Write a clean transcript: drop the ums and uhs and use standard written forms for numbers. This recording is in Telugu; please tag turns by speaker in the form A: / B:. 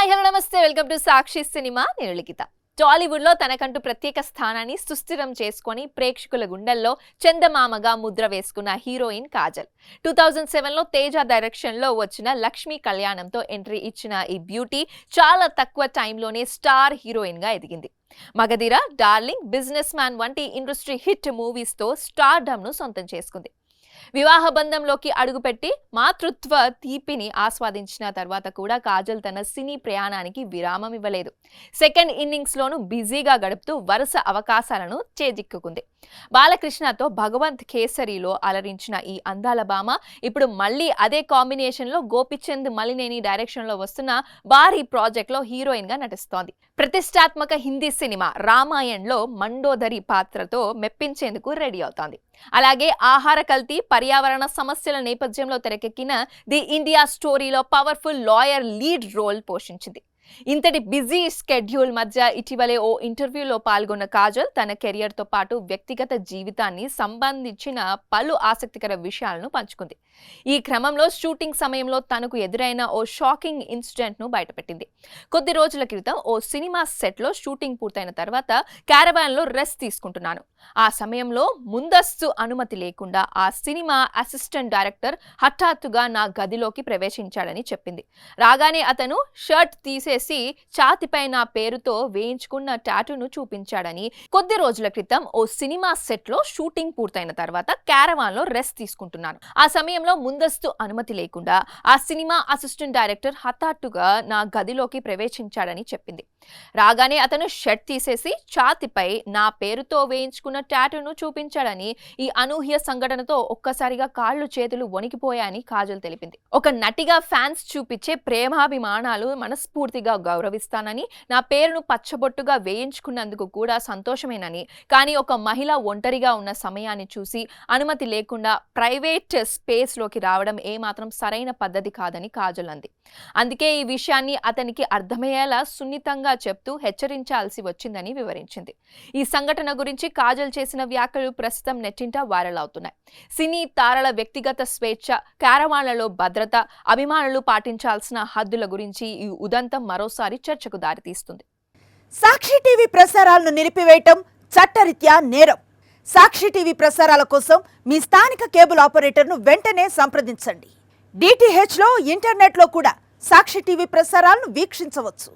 A: హలో నమస్తే వెల్కమ్ టు సాక్షి సినిమా నేను లిఖిత. టాలీవుడ్ లో తనకంటూ ప్రత్యేక స్థానాన్ని సుస్థిరం చేసుకొని ప్రేక్షకుల గుండెల్లో చందమామగా ముద్ర వేసుకున్న హీరోయిన్ కాజల్. 2007లో తేజ డైరెక్షన్ లో వచ్చిన లక్ష్మీ కళ్యాణంతో ఎంట్రీ ఇచ్చిన ఈ బ్యూటీ చాలా తక్కువ టైంలోనే స్టార్ హీరోయిన్ గా ఎదిగింది. మగధీర, డార్లింగ్, బిజినెస్ మ్యాన్ వంటి ఇండస్ట్రీ హిట్ మూవీస్ తో స్టార్డమ్ ను సొంతం చేసుకుంది. వివాహ బంధంలోకి అడుగుపెట్టి మాతృత్వ తీపిని ఆస్వాదించిన తర్వాత కూడా కాజల్ తన సినీ ప్రయాణానికి విరామం ఇవ్వలేదు. సెకండ్ ఇన్నింగ్స్ లోనూ బిజీగా గడుపుతూ వరుస అవకాశాలను చేజిక్కుంది. బాలకృష్ణతో భగవంత్ కేసరిలో అలరించిన ఈ అందాల భామ ఇప్పుడు మళ్ళీ అదే కాంబినేషన్ లో గోపిచంద్ మలినేని డైరెక్షన్ లో వస్తున్న భారీ ప్రాజెక్ట్ లో హీరోయిన్ గా నటిస్తోంది. ప్రతిష్టాత్మక హిందీ సినిమా రామాయణ్ లో మండోదరి పాత్రతో మెప్పించేందుకు రెడీ అవుతోంది. అలాగే ఆహార కల్తీ, పర్యావరణ సమస్యల నేపథ్యంలో తెరకెక్కిన ది ఇండియా స్టోరీలో పవర్ఫుల్ లాయర్ లీడ్ రోల్ పోషించింది. ఇంతటి బిజీ స్కెడ్యూల్ మధ్య ఇటీవలే ఓ ఇంటర్వ్యూలో పాల్గొన్న కాజల్ తన కెరియర్ తో పాటు వ్యక్తిగత జీవితాన్ని సంబంధించిన పలు ఆసక్తికర విషయాలను పంచుకుంది. ఈ క్రమంలో షూటింగ్ సమయంలో తనకు ఎదురైన ఓ షాకింగ్ ఇన్సిడెంట్ ను బయటపెట్టింది. కొద్ది రోజుల క్రితం ఓ సినిమా సెట్ లో షూటింగ్ పూర్తయిన తర్వాత క్యారవాన్ లో రెస్ట్ తీసుకుంటున్నాను. ఆ సమయంలో ముందస్తు అనుమతి లేకుండా ఆ సినిమా అసిస్టెంట్ డైరెక్టర్ హఠాత్తుగా నా గదిలోకి ప్రవేశించాడని చెప్పింది. రాగానే అతను షర్ట్ తీసేసి ఛాతిపై నా పేరుతో వేయించుకున్న టాటూను చూపించాడని, కొద్ది రోజుల క్రితం ఓ సినిమా సెట్ లో షూటింగ్ పూర్తయిన తర్వాత క్యారవాన్ లో రెస్ట్ తీసుకుంటున్నాను. ఆ సమయంలో ముందస్తు అనుమతి లేకుండా ఆ సినిమా అసిస్టెంట్ డైరెక్టర్ హఠాత్తుగా నా గదిలోకి ప్రవేశించాడని చెప్పింది. రాగానే అతను షర్ట్ తీసేసి ఛాతిపై నా పేరుతో వేయించుకున్న టాటూను చూపించాడని, ఈ అనూహ్య సంఘటనతో ఒక్కసారిగా కాళ్ళు చేతులు వణికిపోయాయని కాజల్ తెలిపింది. ఒక నటిగా ఫ్యాన్స్ చూపించే ప్రేమాభిమానాలు మనస్ఫూర్తిగా గౌరవిస్తానని, నా పేరును పచ్చబొట్టుగా వేయించుకున్నందుకు కూడా సంతోషమేనని, కానీ ఒక మహిళ ఒంటరిగా ఉన్న సమయాన్ని చూసి అనుమతి లేకుండా ప్రైవేట్ స్పేస్ లోకి రావడం ఏమాత్రం సరైన పద్ధతి కాదని కాజల్ అంది. అందుకే ఈ విషయాన్ని అతనికి అర్థమయ్యేలా సున్నితంగా చెప్తూ హెచ్చరించాల్సి వచ్చిందని వివరించింది. ఈ సంఘటన గురించి కాజల్ చేసిన వ్యాఖ్యలు ప్రస్తుతం నెట్టింట వైరల్ అవుతున్నాయి. సినీ తారల వ్యక్తిగత స్వేచ్ఛ, క్యారవాన్లలో భద్రత, అభిమానులు పాటించాల్సిన హద్దుల గురించి ఈ ఉదంతం మరోసారి చర్చకు దారితీస్తుంది.
B: సాక్షి టీవీ ప్రసారాలను నిలిపివేయటం చట్టరీత్యా నేరం. సాక్షి టీవీ ప్రసారాల కోసం మీ స్థానిక కేబుల్ ఆపరేటర్ను వెంటనే సంప్రదించండి. DTH లో, ఇంటర్నెట్లో కూడా సాక్షి టీవీ ప్రసారాలను వీక్షించవచ్చు.